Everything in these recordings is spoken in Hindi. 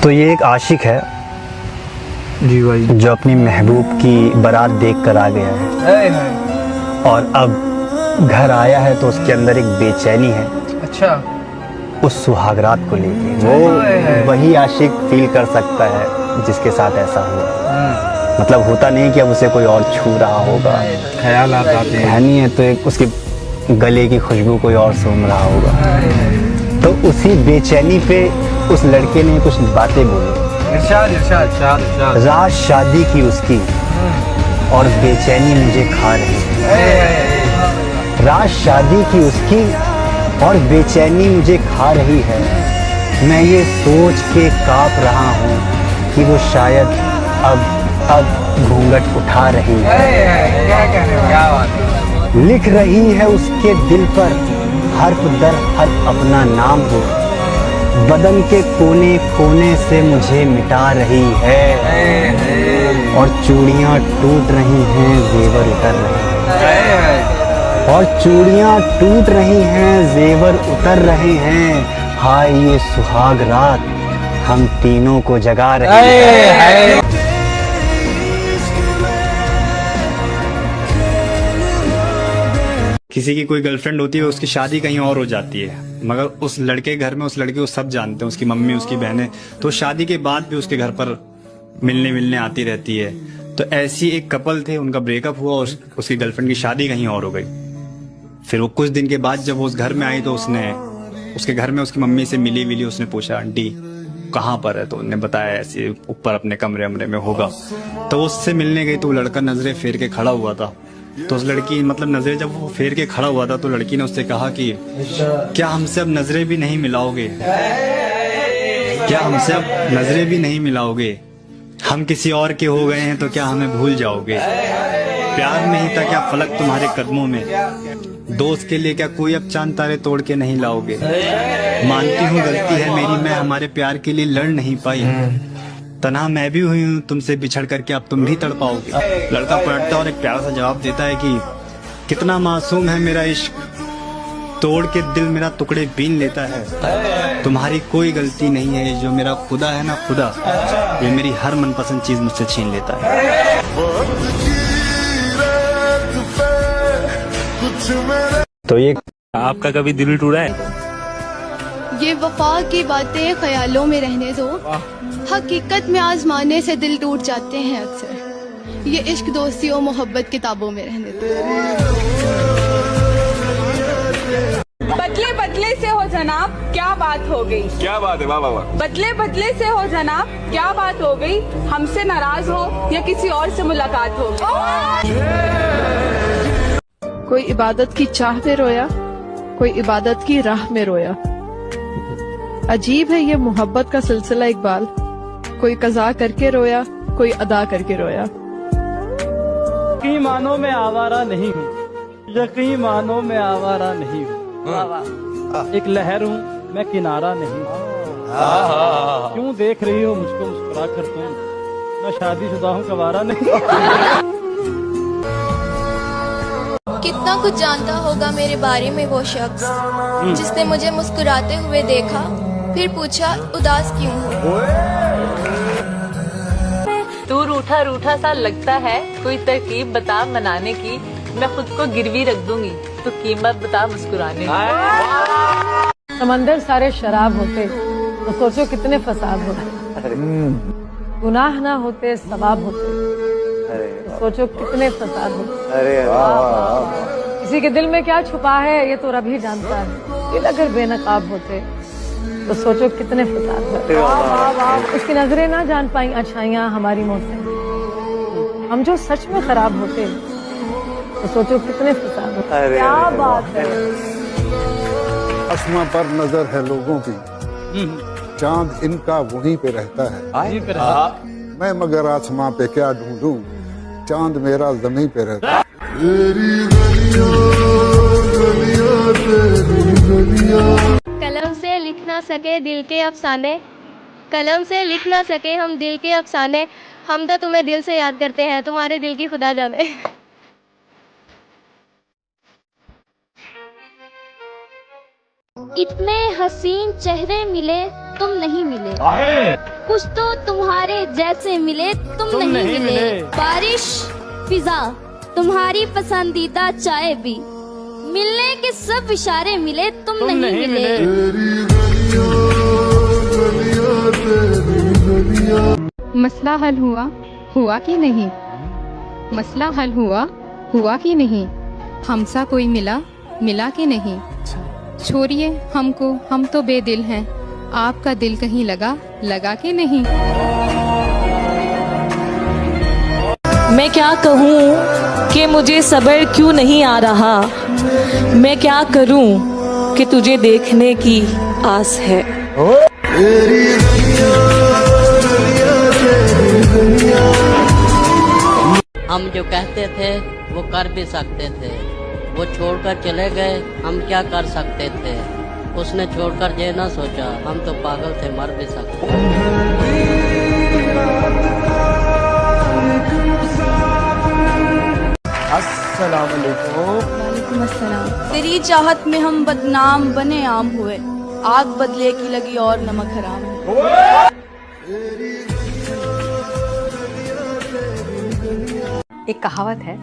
तो ये एक आशिक है जी भाई, जो अपनी महबूब की बारात देख कर आ गया है और अब घर आया है तो उसके अंदर एक बेचैनी है। अच्छा। उस सुहागरात को लेके वो वही आशिक फील कर सकता है जिसके साथ ऐसा हुआ। मतलब होता नहीं कि अब उसे कोई और छू रहा होगा, ख्याल आते हैं, कहानी है तो एक उसके गले की खुशबू कोई और सूंघ रहा होगा। तो उसी बेचैनी पे उस लड़के ने कुछ बातें बोली। इरशाद इरशाद इरशाद इरशाद। रात शादी की उसकी और बेचैनी मुझे खा रही है। रात शादी की उसकी और बेचैनी मुझे खा रही है। मैं ये सोच के कांप रहा हूँ कि वो शायद अब घूंघट उठा रही है। क्या कहने वाला, क्या बात है। लिख रही है उसके दिल पर हर्फ दर हर्फ अपना नाम हो। बदन के कोने कोने से मुझे मिटा रही है और चूड़ियां टूट रही हैं, जेवर उतर रहे हैं। और चूड़ियां टूट रही हैं, जेवर उतर रहे हैं। हाय ये सुहाग रात हम तीनों को जगा रही है। किसी की कोई गर्लफ्रेंड होती है, उसकी शादी कहीं और हो जाती है, मगर उस लड़के घर में उस लड़के को सब जानते हैं, उसकी मम्मी उसकी बहनें, तो शादी के बाद भी उसके घर पर मिलने आती रहती है। तो ऐसी एक कपल थे, उनका ब्रेकअप हुआ और उसकी गर्लफ्रेंड की शादी कहीं और हो गई। फिर वो कुछ दिन के बाद जब वो उस घर में आई तो उसने उसके घर में उसकी मम्मी से मिली, उसने पूछा आंटी कहाँ पर है, तो उन्होंने बताया ऐसे ऊपर अपने कमरे में होगा। तो वो उससे मिलने गई तो वो लड़का नजरें फेर के खड़ा हुआ था। तो उस लड़की मतलब नजरें जब वो फेर के खड़ा हुआ था तो लड़की ने उससे कहा कि क्या हमसे अब नजरें भी नहीं मिलाओगे, क्या हमसे अब नजरें भी नहीं मिलाओगे, हम किसी और के हो गए हैं तो क्या हमें भूल जाओगे, प्यार में ही था क्या फलक तुम्हारे कदमों में, दोस्त के लिए क्या कोई अब चांद तारे तोड़ के नहीं लाओगे, मानती हूँ गलती है मेरी, मैं हमारे प्यार के लिए लड़ नहीं पाई, तन्हा मैं भी हुई हूँ तुमसे बिछड़ करके अब तुम भी तड़पाओगे। लड़का पलटता और एक प्यारा सा जवाब देता है कि कितना मासूम है मेरा इश्क, तोड़ के दिल मेरा टुकड़े बीन लेता है, तुम्हारी कोई गलती नहीं है, जो मेरा खुदा है ना खुदा, ये मेरी हर मनपसंद चीज मुझसे छीन लेता है। तो ये आपका कभी दिल टूटा है? ये वफा की बातें ख्यालों में रहने दो, हकीकत में आजमाने से दिल टूट जाते हैं अक्सर, ये इश्क दोस्ती और मोहब्बत किताबों में रहने दो। बदले बदले से हो जनाब क्या बात हो गई, क्या बात है, वाह वाह वाह। बदले बदले से हो जनाब क्या बात हो गई, हमसे नाराज हो या किसी और से मुलाकात हो गई। कोई इबादत की चाह में रोया, कोई इबादत की राह में रोया। अजीब है ये मोहब्बत का सिलसिला इकबाल, कोई कज़ा करके रोया, कोई अदा करके रोया। यकीन मानो मैं आवारा नहीं हूँ, यकीन मानो मैं आवारा नहीं हूँ, एक लहर हूँ मैं किनारा नहीं हूँ। क्यों देख रही हो मुझको मुस्कुरा कर तुम, मैं शादीशुदा हूँ कवारा नहीं। कितना कुछ जानता होगा मेरे बारे में वो शख्स, जिसने मुझे मुस्कुराते हुए देखा फिर पूछा उदास क्यों हो। तू रूठा रूठा सा लगता है, कोई तरकीब बता मनाने की, मैं खुद को गिरवी रख दूंगी, तो कीमत बता मुस्कुराने की। समंदर सारे शराब होते तो सोचो कितने फसाद होते, गुनाह ना होते सवाब होते तो सोचो कितने फसाद होते। किसी के दिल में क्या छुपा है ये तो रब ही जानता है, दिल अगर बेनकाब होते तो सोचो कितने फसाद होते। उसकी नजरें ना जान पाई अच्छाइयाँ हमारी मुँह से, हम जो सच में खराब होते तो सोचो कितने फसाद होते। क्या बात है। आसमां पर नजर है लोगों की, चांद इनका वहीं पे रहता है, मैं मगर आसमां पे क्या ढूंढूं, चांद मेरा जमीन पे रहता है। कलम से लिख ना सके दिल के अफसाने, कलम से लिख ना सके हम दिल के अफसाने, हम तो तुम्हें दिल से याद करते हैं, तुम्हारे दिल की खुदा जाने। इतने हसीन चेहरे मिले तुम नहीं मिले, कुछ तो तुम्हारे जैसे मिले तुम नहीं मिले। बारिश फिजा तुम्हारी पसंदीदा चाय भी, मिलने के सब इशारे मिले तुम नहीं मिले। मसला हल हुआ कि नहीं? मसला हल हुआ कि नहीं? हमसा कोई मिला कि नहीं? छोड़िए हमको, हम तो बेदिल हैं, आपका दिल कहीं लगा कि नहीं? मैं क्या कहूँ कि मुझे सब्र क्यों नहीं आ रहा, मैं क्या करूँ कि तुझे देखने की आस है। हम जो कहते थे वो कर भी सकते थे, वो छोड़कर चले गए, हम क्या कर सकते थे। उसने छोड़कर ये ना सोचा, हम तो पागल थे, मर भी सकते थे। अस्सलाम वालेकुम। वालेकुम अस्सलाम। तेरी चाहत में हम बदनाम बने आम हुए, आग बदले की लगी और नमक हराम हुए। एक कहावत है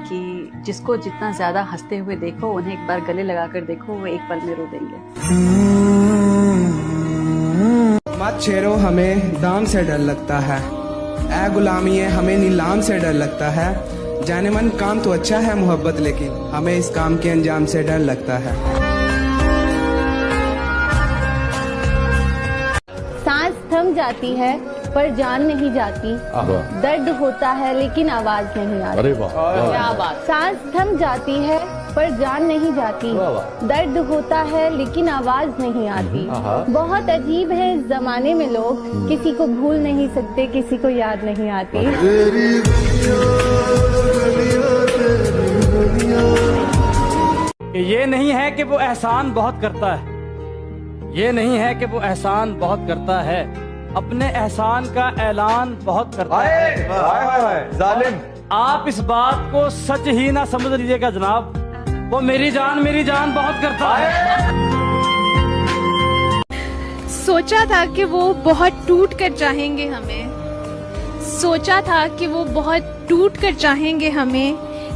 कि जिसको जितना ज्यादा हंसते हुए देखो, उन्हें एक बार गले लगाकर देखो, वो एक पल में रो देंगे। मत छेड़ो हमें दाम से डर लगता है, ऐ गुलामी है हमें नीलाम से डर लगता है। जाने मन काम तो अच्छा है मोहब्बत, लेकिन हमें इस काम के अंजाम से डर लगता है। सांस थम जाती है पर जान नहीं जाती, दर्द होता है लेकिन आवाज नहीं आती। अरे वाह, क्या बात। सांस थम जाती है पर जान नहीं जाती, दर्द होता है लेकिन आवाज नहीं आती। बहुत अजीब है इस जमाने में लोग, किसी को भूल नहीं सकते, किसी को याद नहीं आती। ये नहीं है कि वो एहसान बहुत करता है, ये नहीं है कि वो एहसान बहुत करता है, अपने एहसान का ऐलान बहुत करता है। जालिम। आप इस बात को सच ही ना समझ लीजिएगा जनाब, वो मेरी जान बहुत करता है। सोचा था कि वो बहुत टूट कर चाहेंगे हमें, सोचा था कि वो बहुत टूट कर चाहेंगे हमें,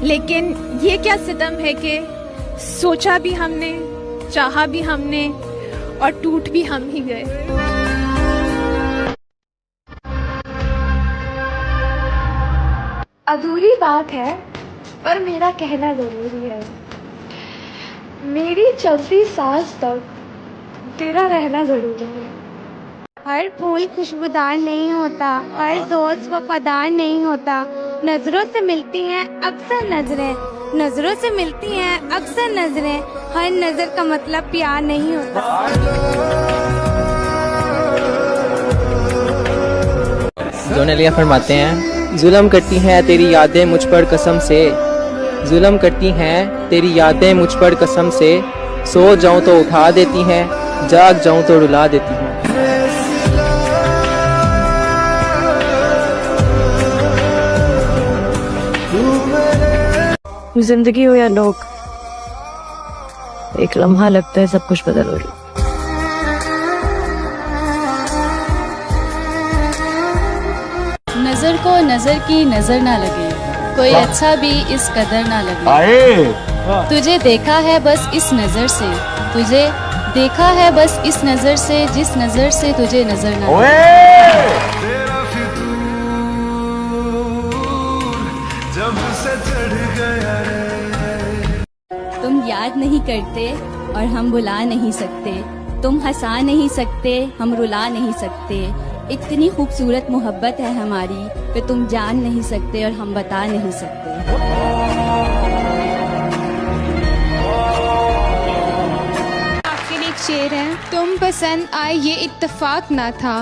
लेकिन ये क्या सितम है कि सोचा भी हमने, चाहा भी हमने और टूट भी हम ही गए। अधूरी बात है पर मेरा कहना जरूरी है, मेरी चलती सांस तक तेरा रहना जरूरी है। हर फूल खुशबूदार नहीं होता, हर दोस्त वफादार नहीं होता, नजरों से मिलती हैं अक्सर नजरें, नजरों से मिलती हैं अक्सर नजरें, हर नजर का मतलब प्यार नहीं होता। जोनेलिया फरमाते हैं, जुल्म करती हैं तेरी यादें मुझ पर कसम से, जुल्म करती हैं तेरी यादें मुझ पर कसम से, सो जाऊं तो उठा देती हैं, जाग जाऊं तो रुला देती हैं। जिंदगी हो या लोग, एक लम्हा लगता है सब कुछ बदल हो रही। नजर को नजर की नजर ना लगे, कोई अच्छा भी इस कदर ना लगे। तुझे देखा है बस इस नजर से, तुझे देखा है बस इस नजर से, जिस नजर से तुझे नजर ना लगे। तुम याद नहीं करते और हम बुला नहीं सकते, तुम हंसा नहीं सकते, हम रुला नहीं सकते। इतनी खूबसूरत मोहब्बत है हमारी कि तुम जान नहीं सकते और हम बता नहीं सकते। आखिर एक शेर है, तुम पसंद आए ये इत्तेफाक ना था,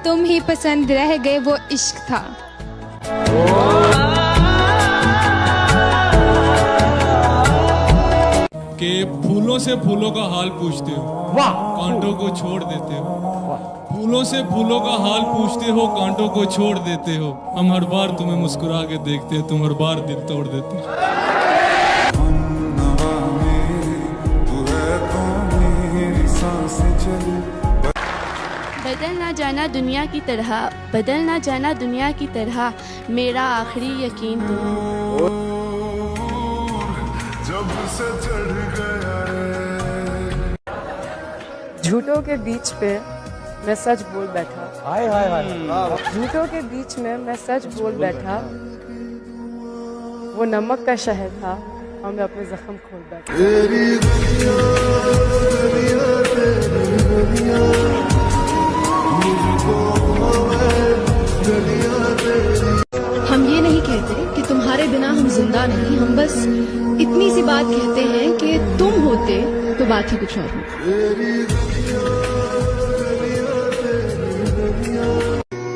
तुम ही पसंद रह गए वो इश्क था। कि फूलों से फूलों का हाल पूछते हो, कांटों को छोड़ देते हो। फूलों से फूलों का हाल पूछते हो, कांटों को छोड़ देते हो। हम हर बार तुम्हें मुस्कुरा के देखते हैं, तुम हर बार दिल तोड़ देते हो। बदल ना जाना दुनिया की तरह, बदल ना जाना दुनिया की तरह, मेरा आखिरी यकीन तुम हो। झूठों के बीच पे मैं सच बोल बैठा, हाय हाय हाय। झूठों के बीच में मैं सच बोल बैठा, वो नमक का शहर था और मैं अपने जख्म खोल बैठा। हम ये नहीं कहते कि तुम्हारे बिना हम जिंदा नहीं, हम बस इतनी सी बात कहते हैं कि तुम होते तो बात ही कुछ और होती।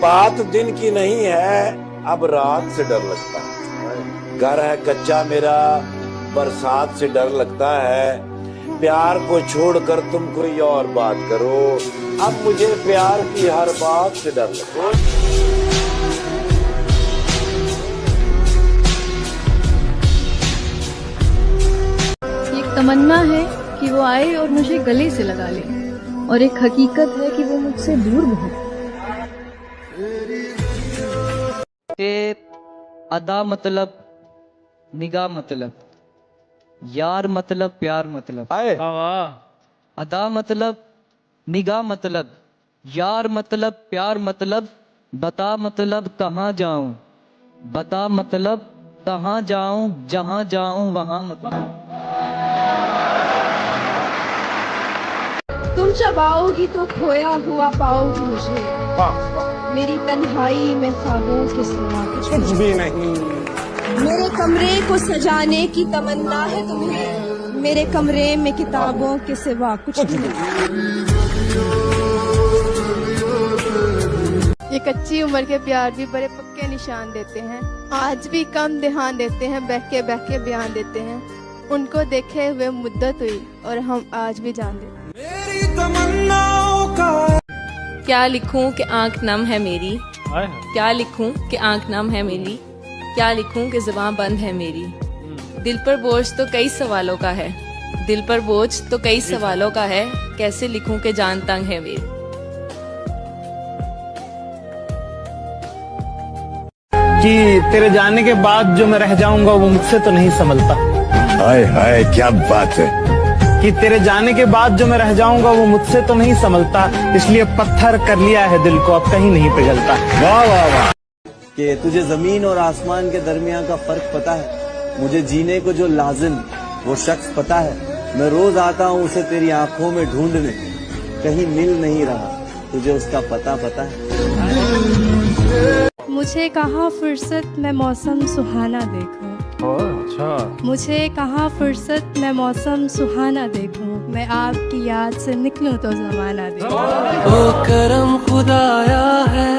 बात दिन की नहीं है, अब रात से डर लगता है। घर है कच्चा मेरा, बरसात से डर लगता है। प्यार को छोड़कर तुम कोई और बात करो, अब मुझे प्यार की हर बात से डर लगता है। एक तमन्ना है कि वो आए और मुझे गले से लगा ले, और एक हकीकत है कि वो मुझसे दूर बहुत। अदा मतलब निगाह मतलब, यार मतलब प्यार मतलब, अदा मतलब निगाह मतलब, यार मतलब प्यार मतलब, बता मतलब कहाँ जाऊं, बता मतलब कहाँ जाऊं, जहाँ जाऊं वहाँ मतलब। तुम जब आओगी तो खोया हुआ पाओगी मुझे, मेरी तन्हाई में ख्वाबों के सिवा कुछ भी नहीं। मेरे कमरे को सजाने की तमन्ना है तुम्हें, मेरे कमरे में किताबों के सिवा कुछ भी नहीं। ये कच्ची उम्र के प्यार भी बड़े पक्के निशान देते हैं, आज भी कम ध्यान देते हैं, बह के बयान देते हैं। उनको देखे हुए मुद्दत हुई और हम आज भी जान देते हैं। क्या लिखूं कि आंख नम है मेरी, क्या लिखूं कि आंख नम है मेरी, क्या लिखूं कि ज़ुबान बंद है मेरी। दिल पर बोझ तो कई सवालों का है, दिल पर बोझ तो कई सवालों का है, कैसे लिखूं कि जान तंग है मेरी। कि तेरे जाने के बाद जो मैं रह जाऊंगा वो मुझसे तो नहीं संभलता। हाय हाय क्या बात है। कि तेरे जाने के बाद जो मैं रह जाऊंगा वो मुझसे तो नहीं संभलता, इसलिए पत्थर कर लिया है दिल को, अब कहीं नहीं पिघलता। वाह वाह वाह। कि तुझे जमीन और आसमान के दरमियान का फर्क पता है, मुझे जीने को जो लाजिम वो शख्स पता है। मैं रोज आता हूँ उसे तेरी आंखों में ढूंढने, कहीं मिल नहीं रहा, तुझे उसका पता है। मुझे कहाँ फुर्सत में मौसम सुहाना देखूं, अच्छा। मुझे कहाँ फुर्सत में मौसम सुहाना देखूं, मैं आपकी याद से निकलूं तो जमाना देखूं। ओ करम खुदाया है।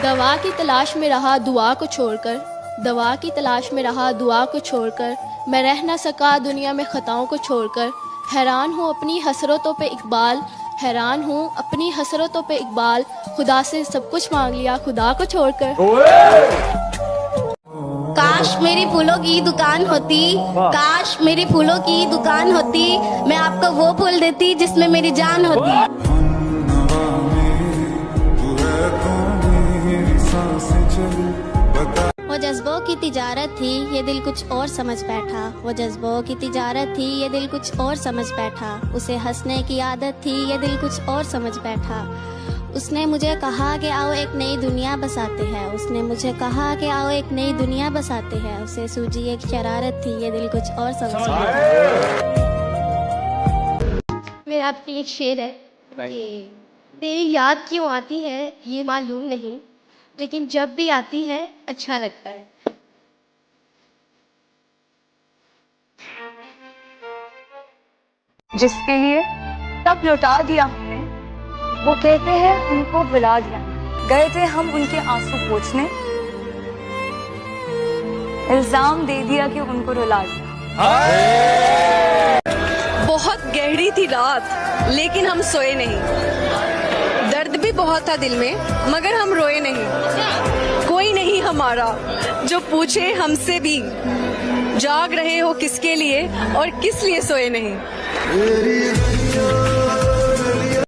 दवा की तलाश में रहा दुआ को छोड़कर, दवा की तलाश में रहा दुआ को छोड़कर, मैं रह न सका दुनिया में खताओं को छोड़कर। हैरान हूँ अपनी हसरतों पे इकबाल, हैरान हूँ अपनी हसरतों पे इकबाल, खुदा से सब कुछ मांग लिया खुदा को छोड़कर। काश मेरी फूलों की दुकान होती, काश मेरी फूलों की दुकान होती, मैं आपको वो फूल देती जिसमें मेरी जान होती। वो जज्बों की तिजारत थी ये दिल कुछ और समझ बैठा, वो जज्बों की तिजारत थी ये दिल कुछ और समझ बैठा, उसे हंसने की आदत थी ये दिल कुछ और समझ बैठा। उसने मुझे कहा कि आओ एक नई दुनिया बसाते हैं, उसने मुझे कहा कि आओ एक नई दुनिया बसाते हैं, उसे सूझी एक शरारत थी ये दिल कुछ और समझ बैठा। मेरा अपनी एक शेर है कि तेरी याद क्यों आती है ये मालूम नहीं, लेकिन जब भी आती है अच्छा लगता है। जिसके लिए तब लौटा दिया हमने, वो कहते हैं उनको बुला दिया। गए थे हम उनके आंसू पोंछने, इल्जाम दे दिया कि उनको रुला दिया। बहुत गहरी थी रात लेकिन हम सोए नहीं, दर्द भी बहुत था दिल में मगर हम रोए नहीं। कोई नहीं हमारा जो पूछे हमसे भी, जाग रहे हो किसके लिए और किस लिए सोए नहीं।